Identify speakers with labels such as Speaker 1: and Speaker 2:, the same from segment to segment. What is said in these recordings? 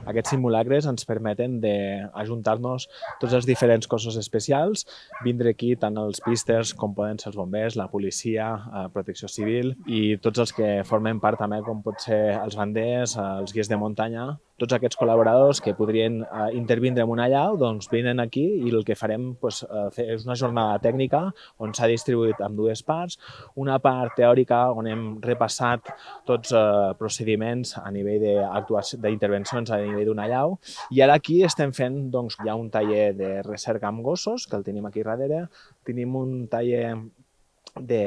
Speaker 1: Aquests simulacres ens permeten d'ajuntar-nos tots els diferents cossos especials, vindre aquí tant els písters com poden ser els bombers, la policia, protecció civil i tots els que formen part també com pot ser els banders, els guies de muntanya. Tots aquests col·laboradors que podrien intervindre en una allau doncs venen aquí i el que farem és una jornada tècnica on s'ha distribuït en dues parts. Una part teòrica on hem repassat tots procediments a nivell d'intervencions a nivell d'una allau i ara aquí estem fent, doncs, hi ha un taller de recerca amb gossos, que el tenim aquí darrere, tenim un taller de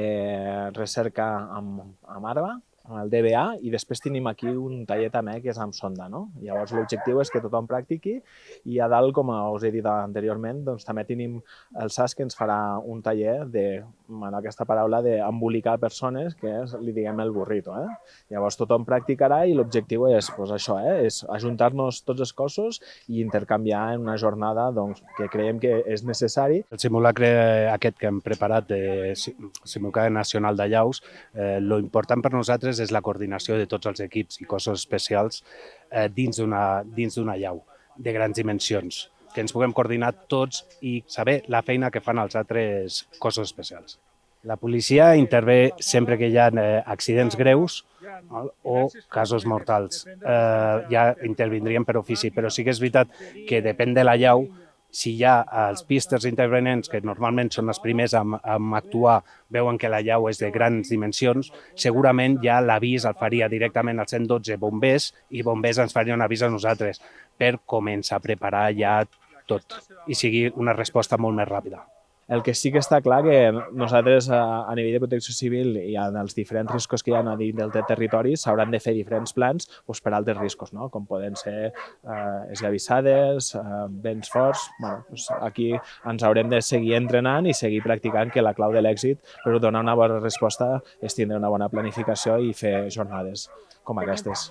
Speaker 1: recerca amb arba, amb el DBA, i després tenim aquí un taller també que és amb sonda, no? Llavors l'objectiu és que tothom practiqui i a dalt, com us he dit anteriorment, doncs també tenim el SAS que ens farà un taller en aquesta paraula d'embolicar persones, que li diguem el burrito. Llavors tothom practicarà i l'objectiu és això, és ajuntar-nos tots els cossos i intercanviar en una jornada que creiem que és necessari.
Speaker 2: El simulacre aquest que hem preparat de Simulacre Nacional de Llaus, lo important per nosaltres és la coordinació de tots els equips i cossos especials dins d'una llau de grans dimensions, que ens puguem coordinar tots i saber la feina que fan els altres cossos especials. La policia intervé sempre que hi ha accidents greus o casos mortals. Ja intervindrien per ofici, però sí que és veritat que depèn de la llau. Si hi ha els písters intervenents, que normalment són els primers a actuar, veuen que la llau és de grans dimensions, segurament ja l'avís el faria directament al 112 bombers i bombers ens farien un avís a nosaltres per començar a preparar ja tot i sigui una resposta molt més ràpida.
Speaker 1: El que sí que està clar que nosaltres a nivell de protecció civil i en els diferents riscos que hi ha a dins del territori s'hauran de fer diferents plans per altres riscos, com poden ser esllavissades, vents forts. Aquí ens haurem de seguir entrenant i seguir practicant, que la clau de l'èxit per donar una bona resposta és tindre una bona planificació i fer jornades com aquestes.